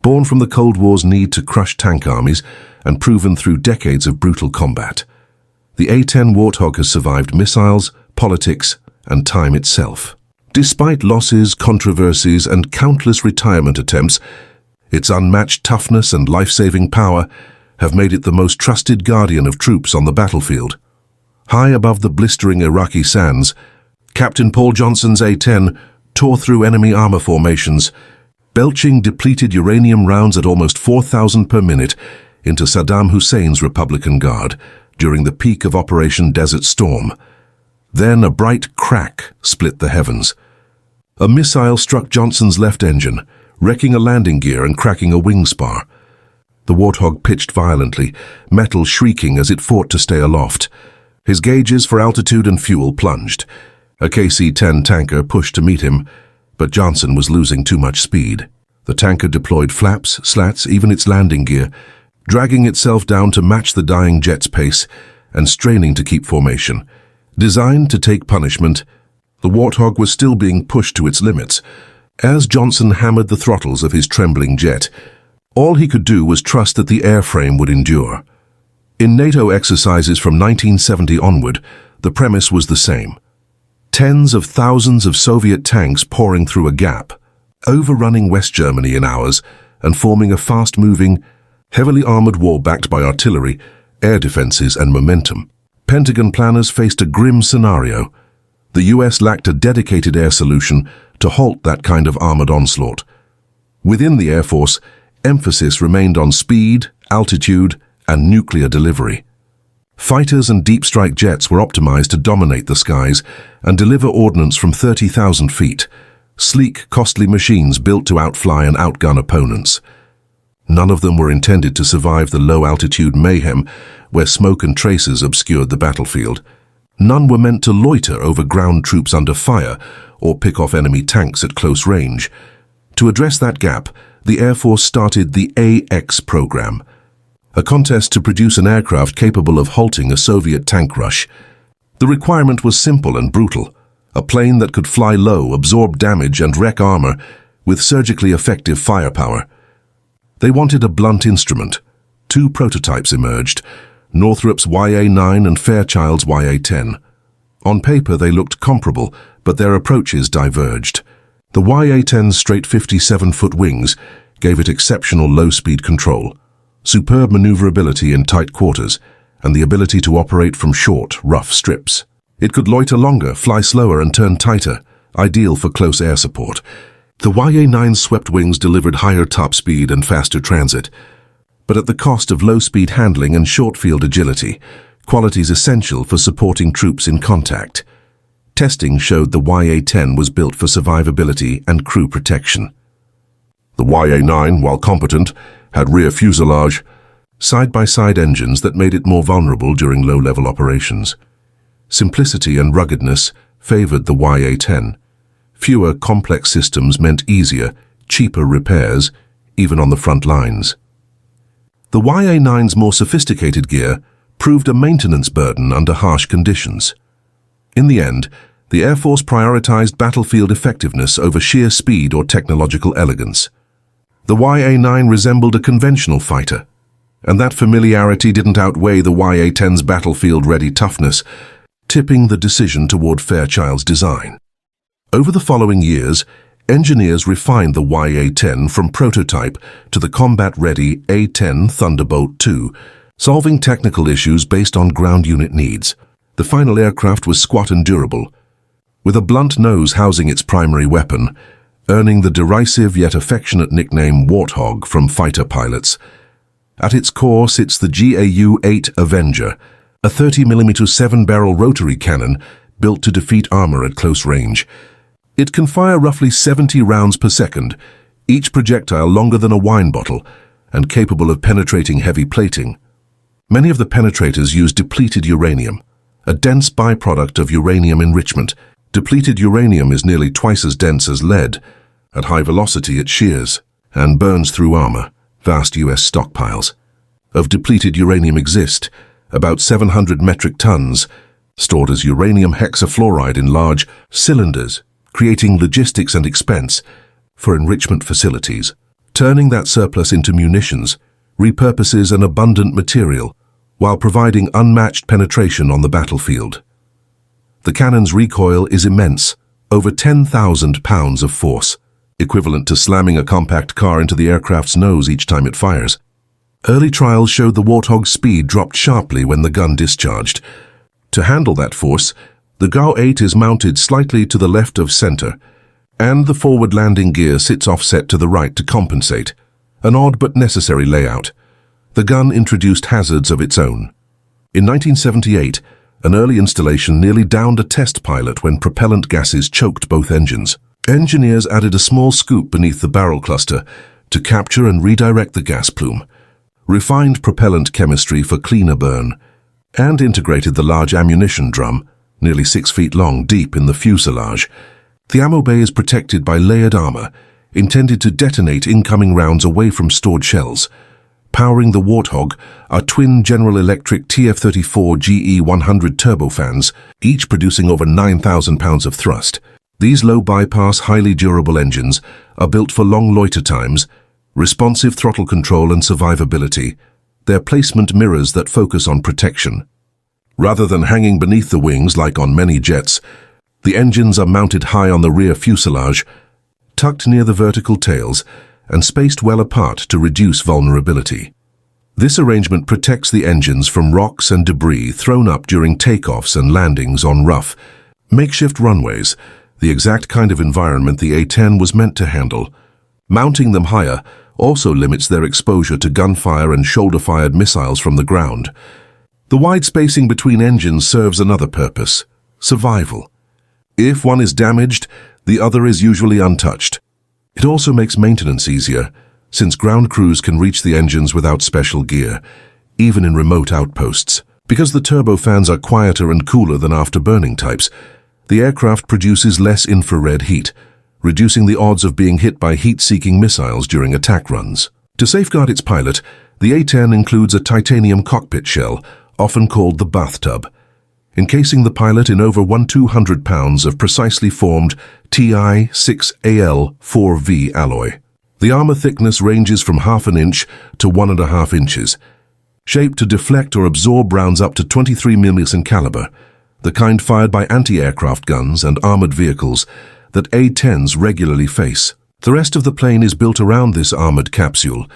born from the Cold War's need to crush tank armies and proven through decades of brutal combat. The A-10 Warthog has survived missiles, politics, and time itself. Despite losses, controversies, and countless retirement attempts, its unmatched toughness and life-saving power have made it the most trusted guardian of troops on the battlefield. High above the blistering Iraqi sands, Captain Paul Johnson's A-10 tore through enemy armor formations, belching depleted uranium rounds at almost 4,000 per minute into Saddam Hussein's Republican Guard during the peak of Operation Desert Storm. Then a bright crack split the heavens. A missile struck Johnson's left engine, wrecking a landing gear and cracking a wing spar. The Warthog pitched violently, metal shrieking as it fought to stay aloft. His gauges for altitude and fuel plunged. A KC-10 tanker pushed to meet him, but Johnson was losing too much speed. The tanker deployed flaps, slats, even its landing gear, dragging itself down to match the dying jet's pace and straining to keep formation. Designed to take punishment, the Warthog was still being pushed to its limits. As Johnson hammered the throttles of his trembling jet, all he could do was trust that the airframe would endure. In NATO exercises from 1970 onward, the premise was the same. Tens of thousands of Soviet tanks pouring through a gap, overrunning West Germany in hours and forming a fast-moving, heavily armored war backed by artillery, air defenses and momentum. Pentagon planners faced a grim scenario. The US lacked a dedicated air solution to halt that kind of armored onslaught. Within the Air Force, emphasis remained on speed, altitude, and nuclear delivery. Fighters and deep strike jets were optimized to dominate the skies and deliver ordnance from 30,000 feet, sleek, costly machines built to outfly and outgun opponents. None of them were intended to survive the low-altitude mayhem where smoke and traces obscured the battlefield. None were meant to loiter over ground troops under fire or pick off enemy tanks at close range. To address that gap, the Air Force started the AX program, a contest to produce an aircraft capable of halting a Soviet tank rush. The requirement was simple and brutal: a plane that could fly low, absorb damage, and wreck armor with surgically effective firepower. They wanted a blunt instrument. Two prototypes emerged, Northrop's YA-9 and Fairchild's YA-10. On paper they looked comparable, but their approaches diverged. The YA-10's straight 57-foot wings gave it exceptional low-speed control, superb maneuverability in tight quarters, and the ability to operate from short, rough strips. It could loiter longer, fly slower, and turn tighter, ideal for close air support. The YA-9's swept wings delivered higher top speed and faster transit, but at the cost of low-speed handling and short-field agility, qualities essential for supporting troops in contact. Testing showed the YA-10 was built for survivability and crew protection. The YA-9, while competent, had rear fuselage, side-by-side engines that made it more vulnerable during low-level operations. Simplicity and ruggedness favored the YA-10. Fewer complex systems meant easier, cheaper repairs, even on the front lines. The YA-9's more sophisticated gear proved a maintenance burden under harsh conditions. In the end, the Air Force prioritized battlefield effectiveness over sheer speed or technological elegance. The YA-9 resembled a conventional fighter, and that familiarity didn't outweigh the YA-10's battlefield-ready toughness, tipping the decision toward Fairchild's design. Over the following years, engineers refined the YA-10 from prototype to the combat-ready A-10 Thunderbolt II, solving technical issues based on ground unit needs. The final aircraft was squat and durable, with a blunt nose housing its primary weapon, earning the derisive yet affectionate nickname Warthog from fighter pilots. At its core sits the GAU-8 Avenger, a 30mm 7-barrel rotary cannon built to defeat armor at close range. It can fire roughly 70 rounds per second, each projectile longer than a wine bottle and capable of penetrating heavy plating. Many of the penetrators use depleted uranium, a dense byproduct of uranium enrichment. Depleted uranium is nearly twice as dense as lead. At high velocity it shears and burns through armor, vast US stockpiles of depleted uranium exist, about 700 metric tons, stored as uranium hexafluoride in large cylinders, creating logistics and expense for enrichment facilities. turning that surplus into munitions, repurposes an abundant material, while providing unmatched penetration on the battlefield. The cannon's recoil is immense, over 10,000 pounds of force, equivalent to slamming a compact car into the aircraft's nose each time it fires. Early trials showed the Warthog's speed dropped sharply when the gun discharged. To handle that force, the GAU-8 is mounted slightly to the left of center, and the forward landing gear sits offset to the right to compensate, an odd but necessary layout. The gun introduced hazards of its own. In 1978, an early installation nearly downed a test pilot when propellant gases choked both engines. Engineers added a small scoop beneath the barrel cluster to capture and redirect the gas plume, refined propellant chemistry for cleaner burn, and integrated the large ammunition drum, nearly 6 feet long, deep in the fuselage. The ammo bay is protected by layered armor, intended to detonate incoming rounds away from stored shells. Powering the Warthog are twin General Electric TF-34 GE100 turbofans, each producing over 9,000 pounds of thrust. These low-bypass, highly durable engines are built for long loiter times, responsive throttle control and survivability. Their placement mirrors that focus on protection. Rather than hanging beneath the wings like on many jets, the engines are mounted high on the rear fuselage, tucked near the vertical tails, and spaced well apart to reduce vulnerability. This arrangement protects the engines from rocks and debris thrown up during takeoffs and landings on rough, makeshift runways, the exact kind of environment the A-10 was meant to handle. Mounting them higher also limits their exposure to gunfire and shoulder-fired missiles from the ground. The wide spacing between engines serves another purpose: survival. If one is damaged, the other is usually untouched. It also makes maintenance easier, since ground crews can reach the engines without special gear, even in remote outposts. Because the turbofans are quieter and cooler than afterburning types, the aircraft produces less infrared heat, reducing the odds of being hit by heat-seeking missiles during attack runs. To safeguard its pilot, the A-10 includes a titanium cockpit shell, often called the bathtub, encasing the pilot in over 200 pounds of precisely formed Ti6Al4V alloy. The armor thickness ranges from 1/2 inch to 1.5 inches, shaped to deflect or absorb rounds up to 23 mm in caliber, the kind fired by anti-aircraft guns and armored vehicles that A-10s regularly face. The rest of the plane is built around this armored capsule,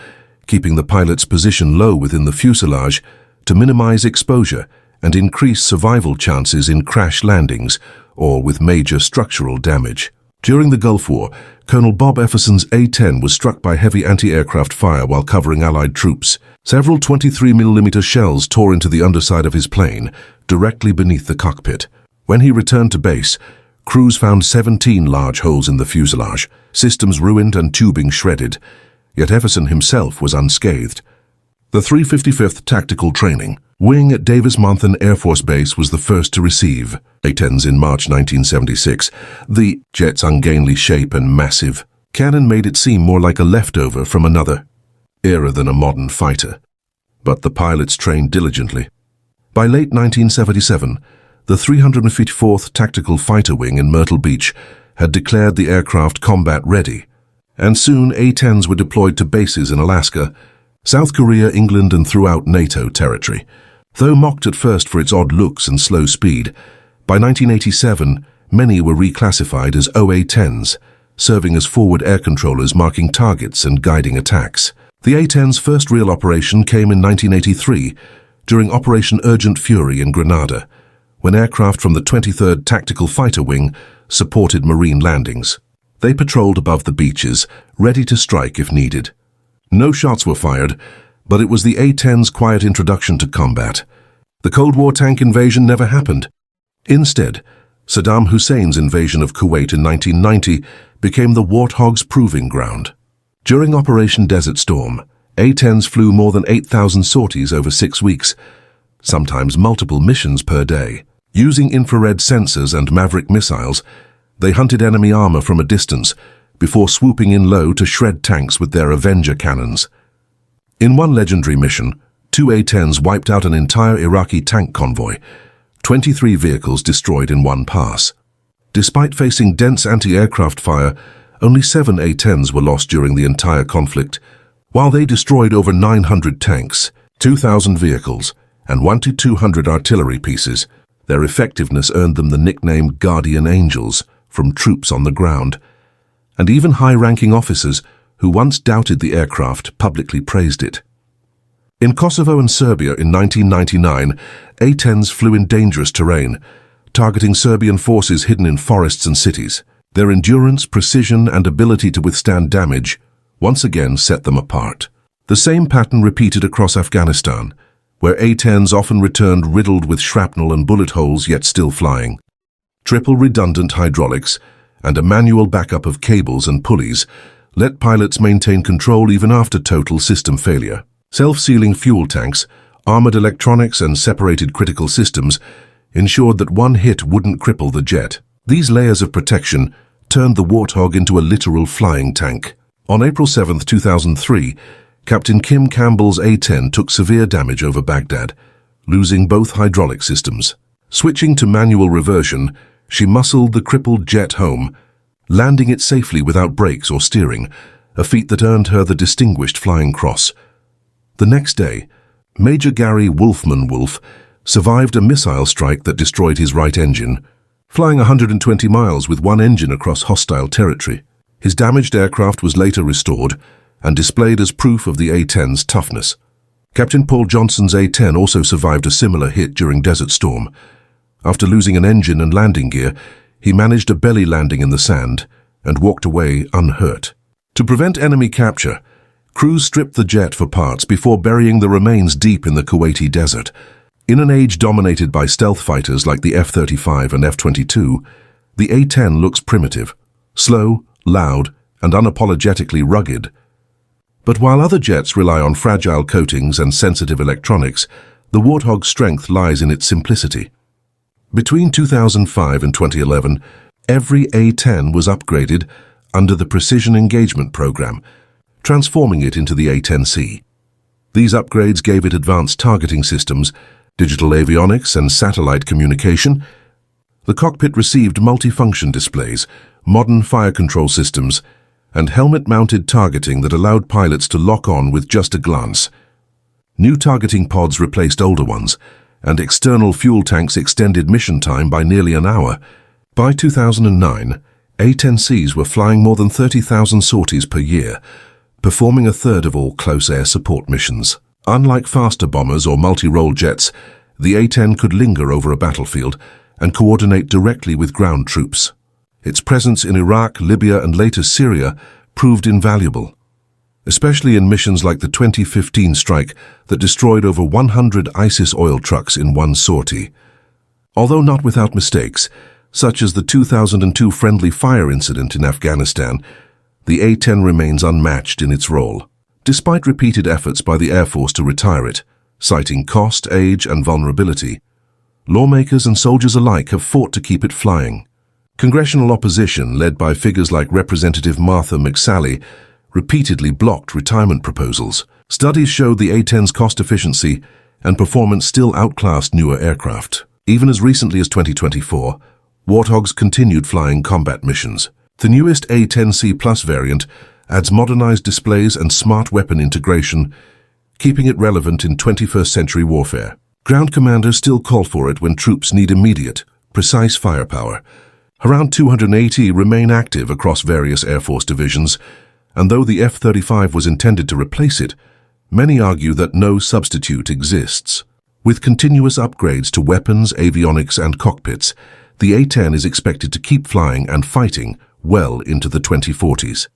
keeping the pilot's position low within the fuselage to minimize exposure and increase survival chances in crash landings or with major structural damage. During the Gulf War, Colonel Bob Efferson's A-10 was struck by heavy anti-aircraft fire while covering Allied troops. Several 23mm shells tore into the underside of his plane, directly beneath the cockpit. When he returned to base, crews found 17 large holes in the fuselage, systems ruined and tubing shredded, yet Efferson himself was unscathed. The 355th Tactical Training Wing at Davis-Monthan Air Force Base was the first to receive A-10s in March 1976. The jet's ungainly shape and massive cannon made it seem more like a leftover from another era than a modern fighter. But the pilots trained diligently. By late 1977, the 354th Tactical Fighter Wing in Myrtle Beach had declared the aircraft combat ready, and soon A-10s were deployed to bases in Alaska, South Korea, England, and throughout NATO territory. Though mocked at first for its odd looks and slow speed, by 1987, many were reclassified as OA-10s, serving as forward air controllers marking targets and guiding attacks. The A-10's first real operation came in 1983, during Operation Urgent Fury in Grenada, when aircraft from the 23rd Tactical Fighter Wing supported marine landings. They patrolled above the beaches, ready to strike if needed. No shots were fired, but it was the A-10's quiet introduction to combat. The Cold War tank invasion never happened. Instead, Saddam Hussein's invasion of Kuwait in 1990 became the Warthog's proving ground. During Operation Desert Storm, A-10s flew more than 8,000 sorties over 6 weeks, sometimes multiple missions per day. Using infrared sensors and Maverick missiles, they hunted enemy armor from a distance before swooping in low to shred tanks with their Avenger cannons. In one legendary mission, 2 A-10s wiped out an entire Iraqi tank convoy, 23 vehicles destroyed in one pass. Despite facing dense anti-aircraft fire, Only 7 A-10s were lost during the entire conflict, while they destroyed over 900 tanks, 2,000 vehicles, and 1 to 200 artillery pieces. Their effectiveness earned them the nickname Guardian Angels from troops on the ground, and even high-ranking officers who once doubted the aircraft publicly praised it. In Kosovo and Serbia in 1999, A-10s flew in dangerous terrain, targeting Serbian forces hidden in forests and cities. Their endurance, precision, and ability to withstand damage once again set them apart. The same pattern repeated across Afghanistan, where A-10s often returned riddled with shrapnel and bullet holes yet still flying. Triple redundant hydraulics and a manual backup of cables and pulleys let pilots maintain control even after total system failure. Self-sealing fuel tanks, armored electronics, and separated critical systems ensured that one hit wouldn't cripple the jet. These layers of protection turned the Warthog into a literal flying tank. On April 7, 2003, Captain Kim Campbell's A-10 took severe damage over Baghdad, losing both hydraulic systems. Switching to manual reversion, she muscled the crippled jet home, landing it safely without brakes or steering, a feat that earned her the Distinguished Flying Cross. The next day, Major Gary Wolfman Wolf survived a missile strike that destroyed his right engine, flying 120 miles with one engine across hostile territory. His damaged aircraft was later restored and displayed as proof of the A-10's toughness. Captain Paul Johnson's A-10 also survived a similar hit during Desert Storm. After losing an engine and landing gear, he managed a belly landing in the sand and walked away unhurt. To prevent enemy capture, crews stripped the jet for parts before burying the remains deep in the Kuwaiti desert. In an age dominated by stealth fighters like the F-35 and F-22, the A-10 looks primitive, slow, loud, and unapologetically rugged. But while other jets rely on fragile coatings and sensitive electronics, the Warthog's strength lies in its simplicity. Between 2005 and 2011, every A-10 was upgraded under the Precision Engagement Program, transforming it into the A-10C. These upgrades gave it advanced targeting systems, digital avionics, and satellite communication. The cockpit received multifunction displays, modern fire control systems, and helmet-mounted targeting that allowed pilots to lock on with just a glance. New targeting pods replaced older ones, and external fuel tanks extended mission time by nearly an hour. By 2009, A-10Cs were flying more than 30,000 sorties per year, performing a third of all close air support missions. Unlike faster bombers or multi-role jets, the A-10 could linger over a battlefield and coordinate directly with ground troops. Its presence in Iraq, Libya, and later Syria proved invaluable, especially in missions like the 2015 strike that destroyed over 100 ISIS oil trucks in one sortie. Although not without mistakes, such as the 2002 friendly fire incident in Afghanistan, the A-10 remains unmatched in its role. Despite repeated efforts by the Air Force to retire it, citing cost, age, and vulnerability, lawmakers and soldiers alike have fought to keep it flying. Congressional opposition, led by figures like Representative Martha McSally, repeatedly blocked retirement proposals. Studies showed the A-10's cost efficiency and performance still outclassed newer aircraft. Even as recently as 2024, Warthogs continued flying combat missions. The newest A-10C Plus variant adds modernized displays and smart weapon integration, keeping it relevant in 21st century warfare. Ground commanders still call for it when troops need immediate, precise firepower. Around 280 remain active across various Air Force divisions, and though the F-35 was intended to replace it, many argue that no substitute exists. With continuous upgrades to weapons, avionics, and cockpits, the A-10 is expected to keep flying and fighting well into the 2040s.